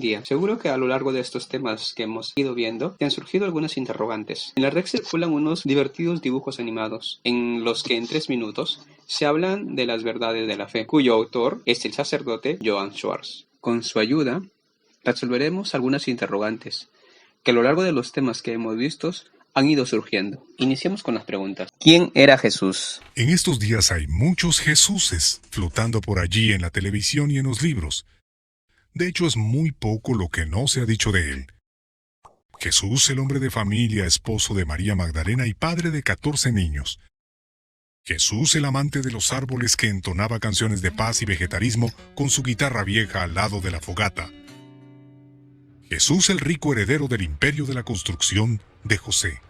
día. Seguro que a lo largo de estos temas que hemos ido viendo, te han surgido algunas interrogantes. En la red circulan unos divertidos dibujos animados, en los que en 3 minutos se hablan de las verdades de la fe, cuyo autor es el sacerdote Johann Schwartz. Con su ayuda, resolveremos algunas interrogantes, que a lo largo de los temas que hemos visto han ido surgiendo. Iniciemos con las preguntas. ¿Quién era Jesús? En estos días hay muchos Jesuses flotando por allí en la televisión y en los libros. De hecho, es muy poco lo que no se ha dicho de él. Jesús, el hombre de familia, esposo de María Magdalena y padre de 14 niños. Jesús, el amante de los árboles que entonaba canciones de paz y vegetarismo con su guitarra vieja al lado de la fogata. Jesús, el rico heredero del imperio de la construcción de José.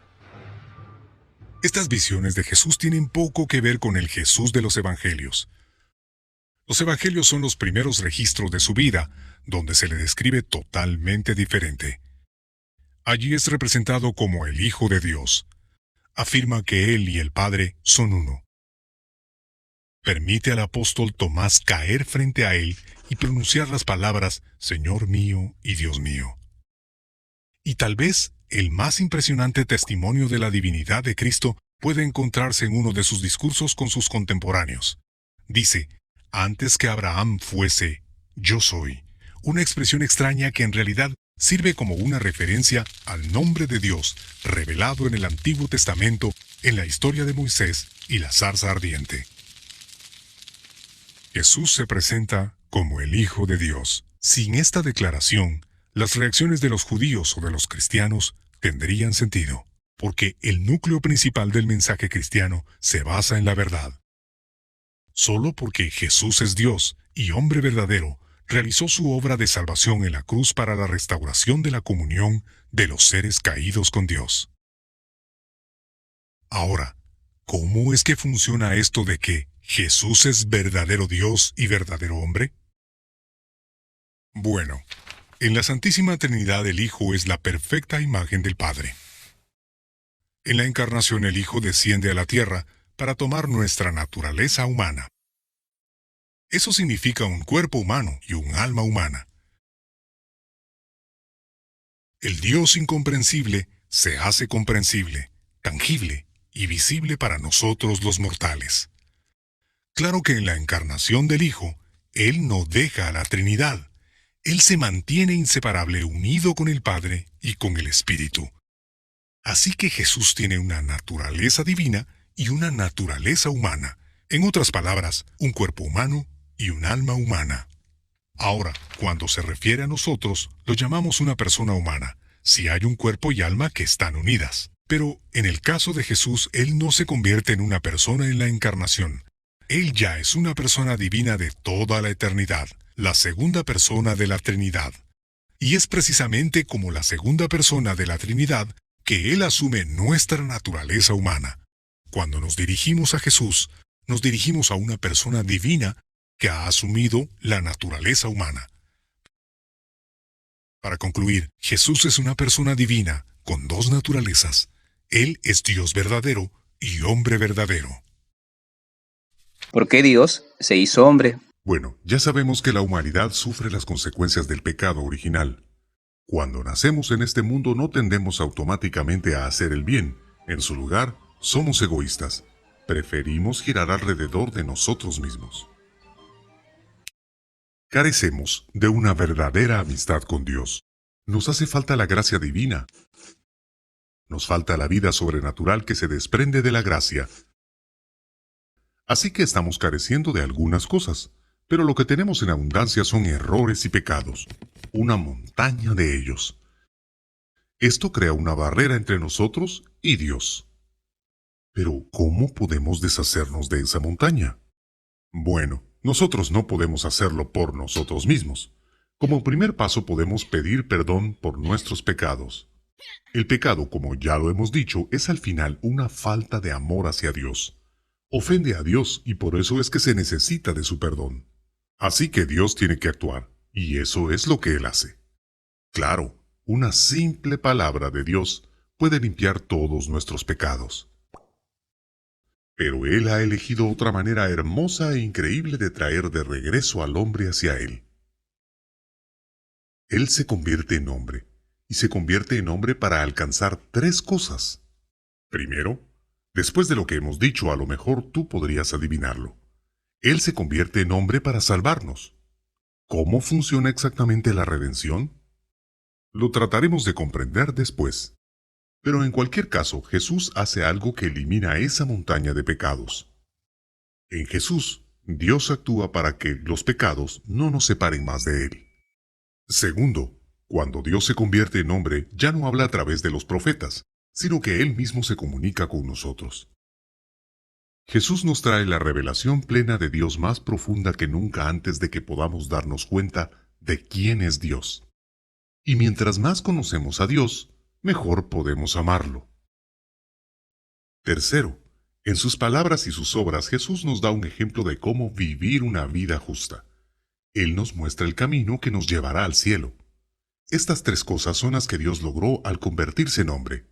Estas visiones de Jesús tienen poco que ver con el Jesús de los Evangelios. Los Evangelios son los primeros registros de su vida, donde se le describe totalmente diferente. Allí es representado como el Hijo de Dios. Afirma que Él y el Padre son uno. Permite al apóstol Tomás caer frente a Él y pronunciar las palabras Señor mío y Dios mío. Y tal vez el más impresionante testimonio de la divinidad de Cristo puede encontrarse en uno de sus discursos con sus contemporáneos. Dice, antes que Abraham fuese, yo soy, una expresión extraña que en realidad sirve como una referencia al nombre de Dios revelado en el Antiguo Testamento en la historia de Moisés y la zarza ardiente. Jesús se presenta como el Hijo de Dios. Sin esta declaración, las reacciones de los judíos o de los cristianos tendrían sentido, porque el núcleo principal del mensaje cristiano se basa en la verdad. Solo porque Jesús es Dios y hombre verdadero, realizó su obra de salvación en la cruz para la restauración de la comunión de los seres caídos con Dios. Ahora, ¿cómo es que funciona esto de que Jesús es verdadero Dios y verdadero hombre? Bueno, en la Santísima Trinidad el Hijo es la perfecta imagen del Padre. En la Encarnación el Hijo desciende a la tierra para tomar nuestra naturaleza humana. Eso significa un cuerpo humano y un alma humana. El Dios incomprensible se hace comprensible, tangible y visible para nosotros los mortales. Claro que en la encarnación del Hijo, Él no deja a la Trinidad. Él se mantiene inseparable unido con el Padre y con el Espíritu. Así que Jesús tiene una naturaleza divina y una naturaleza humana. En otras palabras, un cuerpo humano y un alma humana. Ahora, cuando se refiere a nosotros, lo llamamos una persona humana, si hay un cuerpo y alma que están unidas. Pero, en el caso de Jesús, Él no se convierte en una persona en la encarnación. Él ya es una persona divina de toda la eternidad, la segunda persona de la Trinidad. Y es precisamente como la segunda persona de la Trinidad que Él asume nuestra naturaleza humana. Cuando nos dirigimos a Jesús, nos dirigimos a una persona divina que ha asumido la naturaleza humana. Para concluir, Jesús es una persona divina con dos naturalezas. Él es Dios verdadero y hombre verdadero. ¿Por qué Dios se hizo hombre? Bueno, ya sabemos que la humanidad sufre las consecuencias del pecado original. Cuando nacemos en este mundo no tendemos automáticamente a hacer el bien. En su lugar, somos egoístas. Preferimos girar alrededor de nosotros mismos. Carecemos de una verdadera amistad con Dios. Nos hace falta la gracia divina. Nos falta la vida sobrenatural que se desprende de la gracia. Así que estamos careciendo de algunas cosas, pero lo que tenemos en abundancia son errores y pecados, una montaña de ellos. Esto crea una barrera entre nosotros y Dios. Pero, ¿cómo podemos deshacernos de esa montaña? Bueno, nosotros no podemos hacerlo por nosotros mismos. Como primer paso podemos pedir perdón por nuestros pecados. El pecado, como ya lo hemos dicho, es al final una falta de amor hacia Dios. Ofende a Dios y por eso es que se necesita de su perdón. Así que Dios tiene que actuar, y eso es lo que Él hace. Claro, una simple palabra de Dios puede limpiar todos nuestros pecados. Pero Él ha elegido otra manera hermosa e increíble de traer de regreso al hombre hacia Él. Él se convierte en hombre, y se convierte en hombre para alcanzar tres cosas. Primero, después de lo que hemos dicho, a lo mejor tú podrías adivinarlo. Él se convierte en hombre para salvarnos. ¿Cómo funciona exactamente la redención? Lo trataremos de comprender después. Pero en cualquier caso, Jesús hace algo que elimina esa montaña de pecados. En Jesús, Dios actúa para que los pecados no nos separen más de Él. Segundo, cuando Dios se convierte en hombre, ya no habla a través de los profetas, sino que Él mismo se comunica con nosotros. Jesús nos trae la revelación plena de Dios más profunda que nunca antes de que podamos darnos cuenta de quién es Dios. Y mientras más conocemos a Dios, mejor podemos amarlo. Tercero, en sus palabras y sus obras Jesús nos da un ejemplo de cómo vivir una vida justa. Él nos muestra el camino que nos llevará al cielo. Estas tres cosas son las que Dios logró al convertirse en hombre.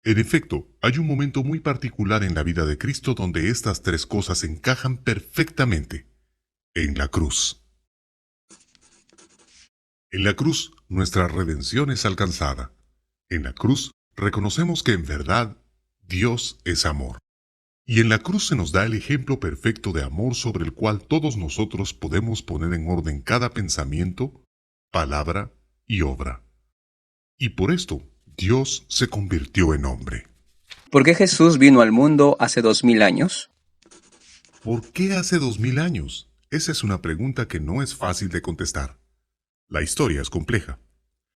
En efecto, hay un momento muy particular en la vida de Cristo donde estas tres cosas encajan perfectamente. En la cruz. En la cruz, nuestra redención es alcanzada. En la cruz, reconocemos que en verdad, Dios es amor. Y en la cruz se nos da el ejemplo perfecto de amor sobre el cual todos nosotros podemos poner en orden cada pensamiento, palabra y obra. Y por esto, Dios se convirtió en hombre. ¿Por qué Jesús vino al mundo hace 2000 años? ¿Por qué hace 2000 años? Esa es una pregunta que no es fácil de contestar. La historia es compleja.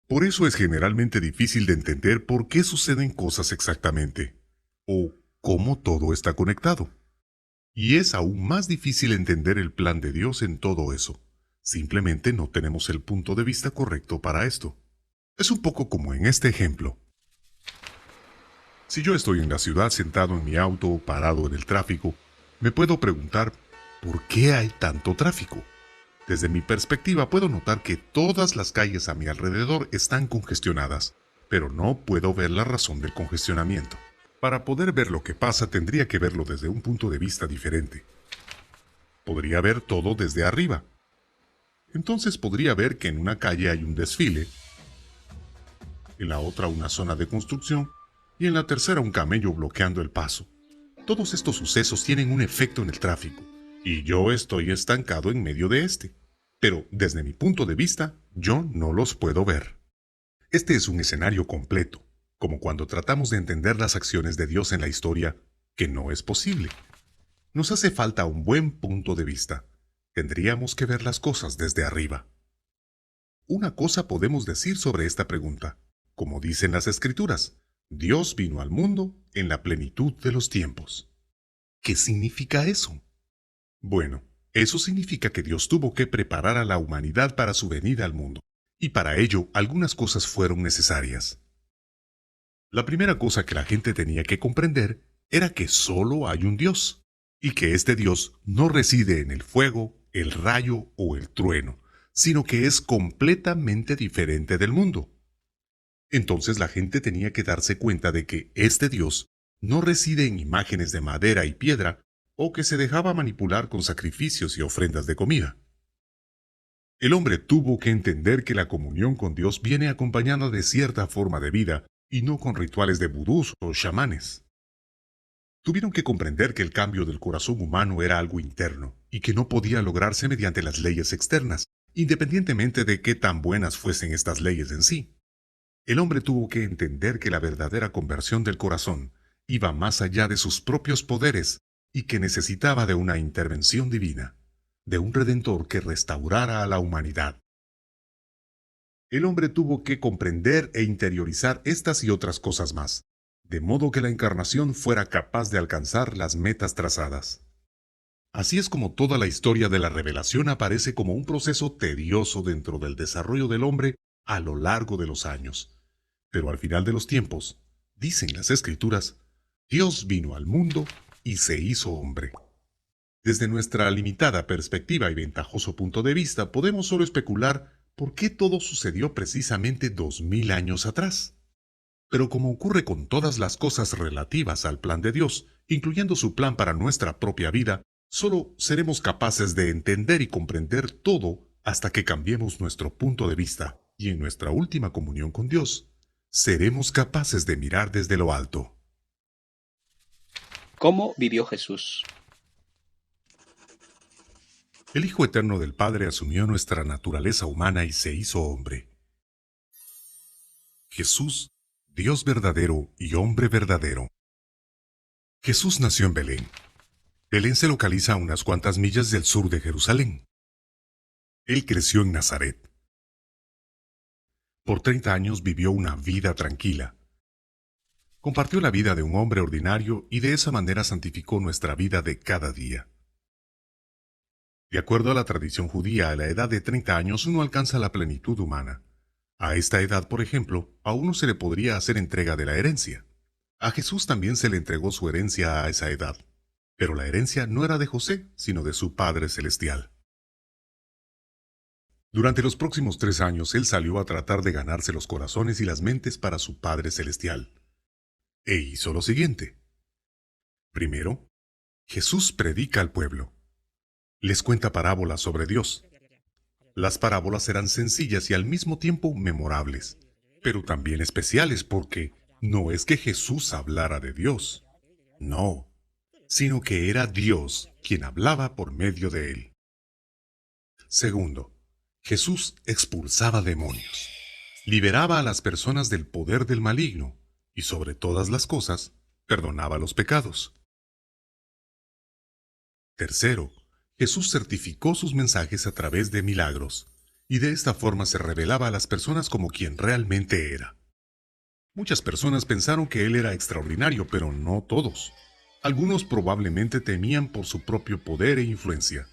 Por eso es generalmente difícil de entender por qué suceden cosas exactamente, o cómo todo está conectado. Y es aún más difícil entender el plan de Dios en todo eso. Simplemente no tenemos el punto de vista correcto para esto. Es un poco como en este ejemplo. Si yo estoy en la ciudad sentado en mi auto, parado en el tráfico, me puedo preguntar, ¿por qué hay tanto tráfico? Desde mi perspectiva puedo notar que todas las calles a mi alrededor están congestionadas, pero no puedo ver la razón del congestionamiento. Para poder ver lo que pasa tendría que verlo desde un punto de vista diferente. Podría ver todo desde arriba. Entonces podría ver que en una calle hay un desfile, en la otra una zona de construcción y en la tercera un camello bloqueando el paso. Todos estos sucesos tienen un efecto en el tráfico, y yo estoy estancado en medio de este. Pero desde mi punto de vista, yo no los puedo ver. Este es un escenario completo, como cuando tratamos de entender las acciones de Dios en la historia, que no es posible. Nos hace falta un buen punto de vista. Tendríamos que ver las cosas desde arriba. Una cosa podemos decir sobre esta pregunta. Como dicen las Escrituras, Dios vino al mundo en la plenitud de los tiempos. ¿Qué significa eso? Bueno, eso significa que Dios tuvo que preparar a la humanidad para su venida al mundo, y para ello algunas cosas fueron necesarias. La primera cosa que la gente tenía que comprender era que solo hay un Dios, y que este Dios no reside en el fuego, el rayo o el trueno, sino que es completamente diferente del mundo. Entonces la gente tenía que darse cuenta de que este Dios no reside en imágenes de madera y piedra, o que se dejaba manipular con sacrificios y ofrendas de comida. El hombre tuvo que entender que la comunión con Dios viene acompañada de cierta forma de vida y no con rituales de vudús o chamanes. Tuvieron que comprender que el cambio del corazón humano era algo interno y que no podía lograrse mediante las leyes externas, independientemente de qué tan buenas fuesen estas leyes en sí. El hombre tuvo que entender que la verdadera conversión del corazón iba más allá de sus propios poderes y que necesitaba de una intervención divina, de un redentor que restaurara a la humanidad. El hombre tuvo que comprender e interiorizar estas y otras cosas más, de modo que la encarnación fuera capaz de alcanzar las metas trazadas. Así es como toda la historia de la revelación aparece como un proceso tedioso dentro del desarrollo del hombre a lo largo de los años. Pero al final de los tiempos, dicen las Escrituras, Dios vino al mundo y se hizo hombre. Desde nuestra limitada perspectiva y ventajoso punto de vista, podemos solo especular por qué todo sucedió precisamente 2000 años atrás. Pero como ocurre con todas las cosas relativas al plan de Dios, incluyendo su plan para nuestra propia vida, solo seremos capaces de entender y comprender todo hasta que cambiemos nuestro punto de vista. y en nuestra última comunión con Dios, seremos capaces de mirar desde lo alto. ¿Cómo vivió Jesús? El Hijo Eterno del Padre asumió nuestra naturaleza humana y se hizo hombre. Jesús, Dios verdadero y hombre verdadero. Jesús nació en Belén. Belén se localiza a unas cuantas millas del sur de Jerusalén. Él creció en Nazaret. Por 30 años vivió una vida tranquila. Compartió la vida de un hombre ordinario y de esa manera santificó nuestra vida de cada día. De acuerdo a la tradición judía, a la edad de 30 años uno alcanza la plenitud humana. A esta edad, por ejemplo, a uno se le podría hacer entrega de la herencia. A Jesús también se le entregó su herencia a esa edad. Pero la herencia no era de José, sino de su Padre Celestial. Durante los próximos 3 años, él salió a tratar de ganarse los corazones y las mentes para su Padre Celestial. E hizo lo siguiente. Primero, Jesús predica al pueblo. Les cuenta parábolas sobre Dios. Las parábolas eran sencillas y al mismo tiempo memorables, pero también especiales porque no es que Jesús hablara de Dios, no, sino que era Dios quien hablaba por medio de él. Segundo, Jesús expulsaba demonios, liberaba a las personas del poder del maligno y sobre todas las cosas, perdonaba los pecados. Tercero, Jesús certificó sus mensajes a través de milagros, y de esta forma se revelaba a las personas como quien realmente era. Muchas personas pensaron que él era extraordinario, pero no todos. Algunos probablemente temían por su propio poder e influencia.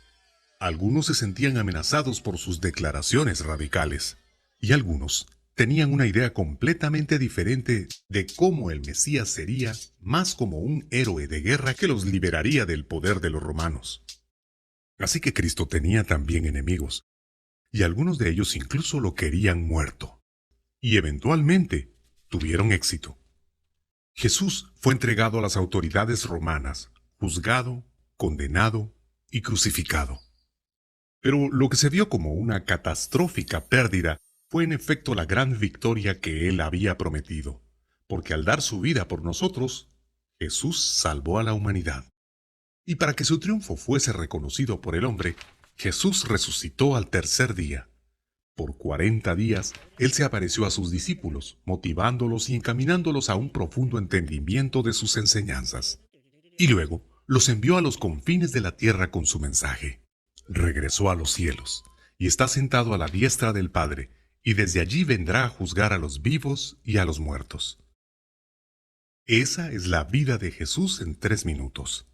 Algunos se sentían amenazados por sus declaraciones radicales, y algunos tenían una idea completamente diferente de cómo el Mesías sería más como un héroe de guerra que los liberaría del poder de los romanos. Así que Cristo tenía también enemigos, y algunos de ellos incluso lo querían muerto. Y eventualmente tuvieron éxito. Jesús fue entregado a las autoridades romanas, juzgado, condenado y crucificado. Pero lo que se vio como una catastrófica pérdida fue en efecto la gran victoria que él había prometido, porque al dar su vida por nosotros, Jesús salvó a la humanidad. Y para que su triunfo fuese reconocido por el hombre, Jesús resucitó al tercer día. Por 40 días, Él se apareció a sus discípulos, motivándolos y encaminándolos a un profundo entendimiento de sus enseñanzas. Y luego, los envió a los confines de la tierra con su mensaje. Regresó a los cielos, y está sentado a la diestra del Padre, y desde allí vendrá a juzgar a los vivos y a los muertos. Esa es la vida de Jesús en 3 minutos.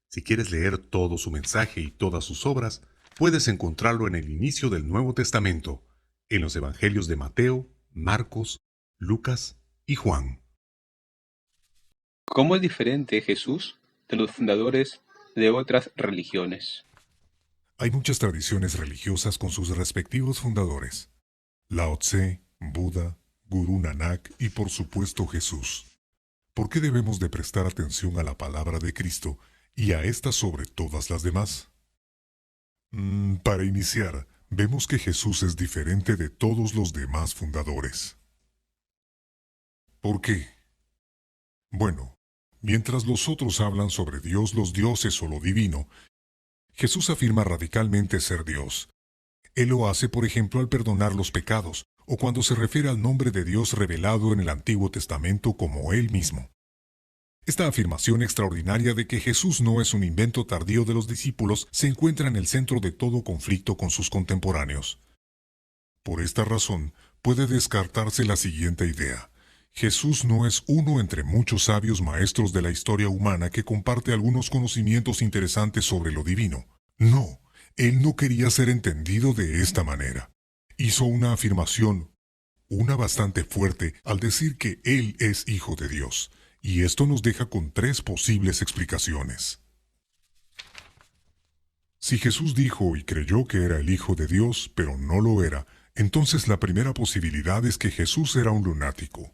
Si quieres leer todo su mensaje y todas sus obras, puedes encontrarlo en el inicio del Nuevo Testamento, en los Evangelios de Mateo, Marcos, Lucas y Juan. ¿Cómo es diferente Jesús de los fundadores de otras religiones? Hay muchas tradiciones religiosas con sus respectivos fundadores: Lao Tse, Buda, Gurú Nanak y por supuesto Jesús. ¿Por qué debemos de prestar atención a la palabra de Cristo y a esta sobre todas las demás? Para iniciar, vemos que Jesús es diferente de todos los demás fundadores. ¿Por qué? Bueno, mientras los otros hablan sobre Dios, los dioses o lo divino, Jesús afirma radicalmente ser Dios. Él lo hace, por ejemplo, al perdonar los pecados, o cuando se refiere al nombre de Dios revelado en el Antiguo Testamento como Él mismo. Esta afirmación extraordinaria de que Jesús no es un invento tardío de los discípulos se encuentra en el centro de todo conflicto con sus contemporáneos. Por esta razón, puede descartarse la siguiente idea: Jesús no es uno entre muchos sabios maestros de la historia humana que comparte algunos conocimientos interesantes sobre lo divino. No, él no quería ser entendido de esta manera. Hizo una afirmación, una bastante fuerte, al decir que él es hijo de Dios. Y esto nos deja con 3 posibles explicaciones. Si Jesús dijo y creyó que era el Hijo de Dios, pero no lo era, entonces la primera posibilidad es que Jesús era un lunático.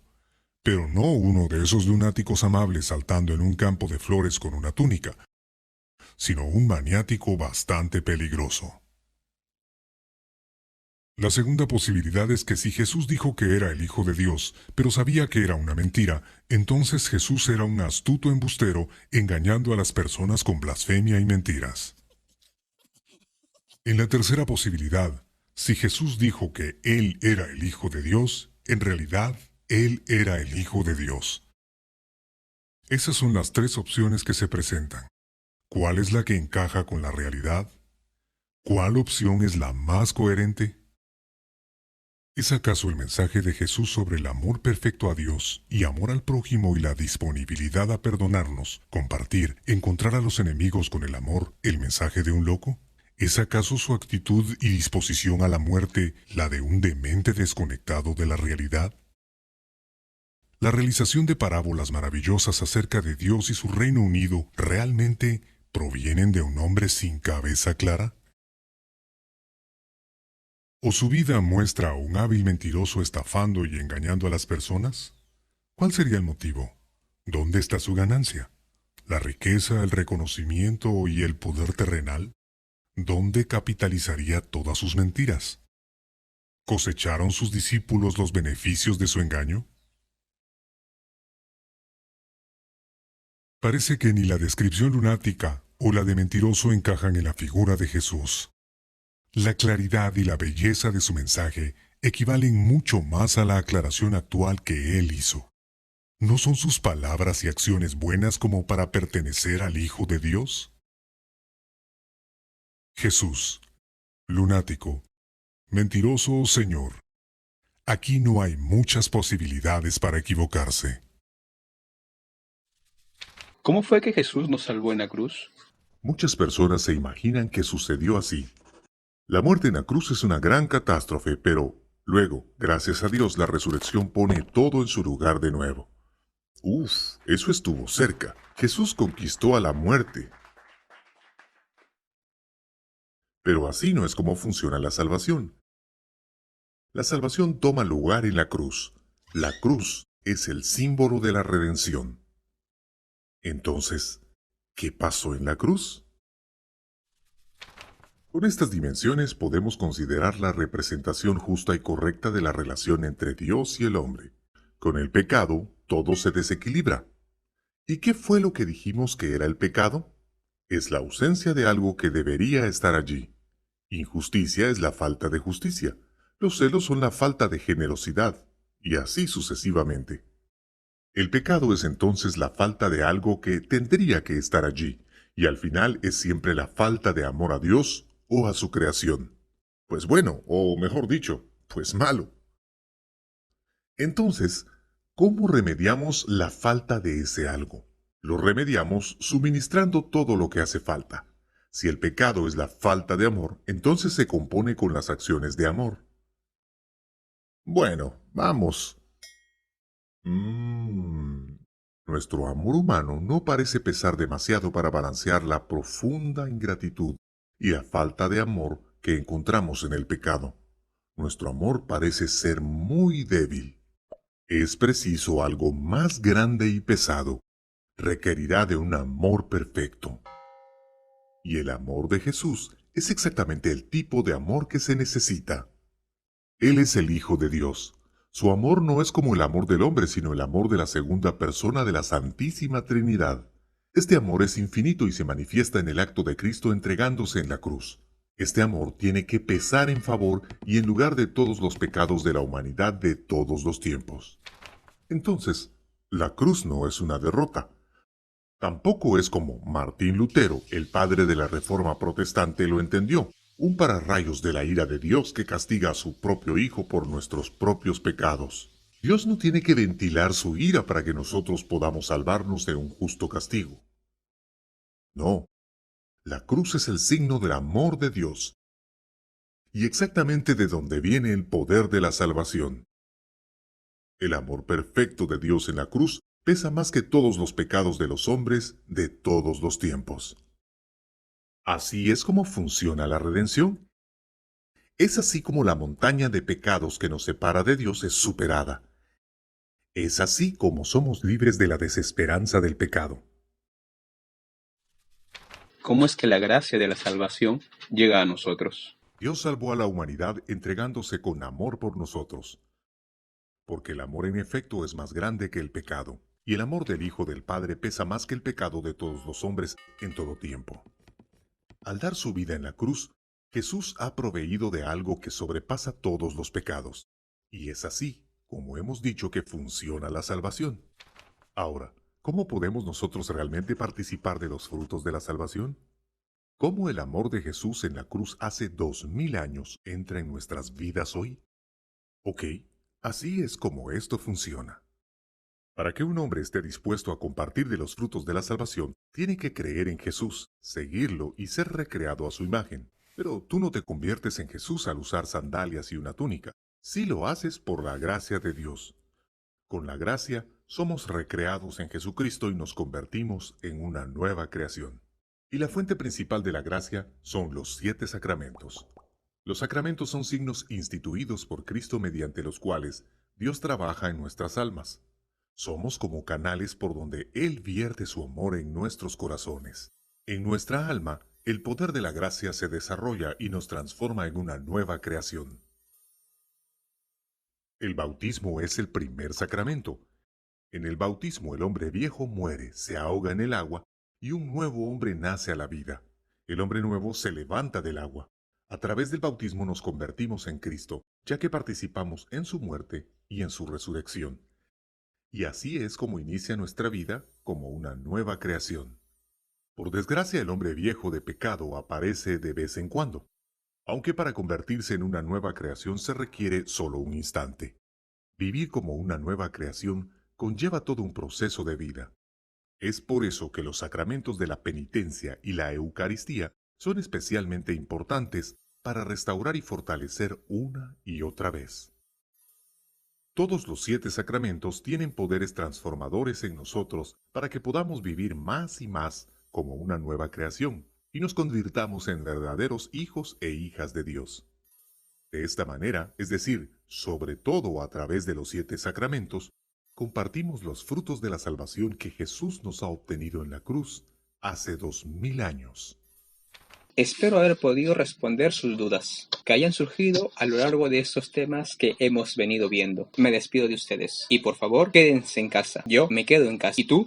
Pero no uno de esos lunáticos amables saltando en un campo de flores con una túnica, sino un maniático bastante peligroso. La segunda posibilidad es que si Jesús dijo que era el Hijo de Dios, pero sabía que era una mentira, entonces Jesús era un astuto embustero engañando a las personas con blasfemia y mentiras. En la tercera posibilidad, si Jesús dijo que Él era el Hijo de Dios, en realidad Él era el Hijo de Dios. Esas son las tres opciones que se presentan. ¿Cuál es la que encaja con la realidad? ¿Cuál opción es la más coherente? ¿Es acaso el mensaje de Jesús sobre el amor perfecto a Dios y amor al prójimo y la disponibilidad a perdonarnos, compartir, encontrar a los enemigos con el amor, el mensaje de un loco? ¿Es acaso su actitud y disposición a la muerte la de un demente desconectado de la realidad? La realización de parábolas maravillosas acerca de Dios y su reino unido realmente provienen de un hombre sin cabeza clara. ¿O su vida muestra a un hábil mentiroso estafando y engañando a las personas? ¿Cuál sería el motivo? ¿Dónde está su ganancia? ¿La riqueza, el reconocimiento y el poder terrenal? ¿Dónde capitalizaría todas sus mentiras? ¿Cosecharon sus discípulos los beneficios de su engaño? Parece que ni la descripción lunática o la de mentiroso encajan en la figura de Jesús. La claridad y la belleza de su mensaje equivalen mucho más a la aclaración actual que él hizo. ¿No son sus palabras y acciones buenas como para pertenecer al Hijo de Dios? Jesús, lunático, mentiroso Señor. Aquí no hay muchas posibilidades para equivocarse. ¿Cómo fue que Jesús nos salvó en la cruz? Muchas personas se imaginan que sucedió así. La muerte en la cruz es una gran catástrofe, pero luego, gracias a Dios, la resurrección pone todo en su lugar de nuevo. Uf, eso estuvo cerca. Jesús conquistó a la muerte. Pero así no es como funciona la salvación. La salvación toma lugar en la cruz. La cruz es el símbolo de la redención. Entonces, ¿qué pasó en la cruz? Con estas dimensiones podemos considerar la representación justa y correcta de la relación entre Dios y el hombre. Con el pecado, todo se desequilibra. ¿Y qué fue lo que dijimos que era el pecado? Es la ausencia de algo que debería estar allí. Injusticia es la falta de justicia. Los celos son la falta de generosidad, y así sucesivamente. El pecado es entonces la falta de algo que tendría que estar allí, y al final es siempre la falta de amor a Dios o a su creación. Pues bueno, o mejor dicho, pues malo. Entonces, ¿cómo remediamos la falta de ese algo? Lo remediamos suministrando todo lo que hace falta. Si el pecado es la falta de amor, entonces se compone con las acciones de amor. Bueno, vamos. Nuestro amor humano no parece pesar demasiado para balancear la profunda ingratitud y la falta de amor que encontramos en el pecado. Nuestro amor parece ser muy débil. Es preciso algo más grande y pesado. Requerirá de un amor perfecto. Y el amor de Jesús es exactamente el tipo de amor que se necesita. Él es el Hijo de Dios. Su amor no es como el amor del hombre, sino el amor de la segunda persona de la Santísima Trinidad. Este amor es infinito y se manifiesta en el acto de Cristo entregándose en la cruz. Este amor tiene que pesar en favor y en lugar de todos los pecados de la humanidad de todos los tiempos. Entonces, la cruz no es una derrota. Tampoco es como Martín Lutero, el padre de la Reforma Protestante, lo entendió. Un pararrayos de la ira de Dios que castiga a su propio Hijo por nuestros propios pecados. Dios no tiene que ventilar su ira para que nosotros podamos salvarnos de un justo castigo. No, la cruz es el signo del amor de Dios, y exactamente de donde viene el poder de la salvación. El amor perfecto de Dios en la cruz pesa más que todos los pecados de los hombres de todos los tiempos. Así es como funciona la redención. Es así como la montaña de pecados que nos separa de Dios es superada. Es así como somos libres de la desesperanza del pecado. ¿Cómo es que la gracia de la salvación llega a nosotros? Dios salvó a la humanidad entregándose con amor por nosotros, porque el amor en efecto es más grande que el pecado, y el amor del Hijo del Padre pesa más que el pecado de todos los hombres en todo tiempo. Al dar su vida en la cruz, Jesús ha proveído de algo que sobrepasa todos los pecados, y es así como hemos dicho que funciona la salvación. Ahora, ¿cómo podemos nosotros realmente participar de los frutos de la salvación? ¿Cómo el amor de Jesús en la cruz hace 2000 años entra en nuestras vidas hoy? Ok, así es como esto funciona. Para que un hombre esté dispuesto a compartir de los frutos de la salvación, tiene que creer en Jesús, seguirlo y ser recreado a su imagen. Pero tú no te conviertes en Jesús al usar sandalias y una túnica. Sí lo haces por la gracia de Dios. Con la gracia, somos recreados en Jesucristo y nos convertimos en una nueva creación. Y la fuente principal de la gracia son los 7 sacramentos. Los sacramentos son signos instituidos por Cristo mediante los cuales Dios trabaja en nuestras almas. Somos como canales por donde Él vierte su amor en nuestros corazones. En nuestra alma, el poder de la gracia se desarrolla y nos transforma en una nueva creación. El bautismo es el primer sacramento. En el bautismo el hombre viejo muere, se ahoga en el agua y un nuevo hombre nace a la vida. El hombre nuevo se levanta del agua. A través del bautismo nos convertimos en Cristo, ya que participamos en su muerte y en su resurrección. Y así es como inicia nuestra vida como una nueva creación. Por desgracia, el hombre viejo de pecado aparece de vez en cuando, aunque para convertirse en una nueva creación se requiere solo un instante. Vivir como una nueva creación conlleva todo un proceso de vida. Es por eso que los sacramentos de la penitencia y la Eucaristía son especialmente importantes para restaurar y fortalecer una y otra vez. Todos los 7 sacramentos tienen poderes transformadores en nosotros para que podamos vivir más y más como una nueva creación y nos convirtamos en verdaderos hijos e hijas de Dios. De esta manera, es decir, sobre todo a través de los 7 sacramentos, compartimos los frutos de la salvación que Jesús nos ha obtenido en la cruz hace 2000 años. Espero haber podido responder sus dudas que hayan surgido a lo largo de estos temas que hemos venido viendo. Me despido de ustedes y por favor quédense en casa. Yo me quedo en casa. ¿Y tú?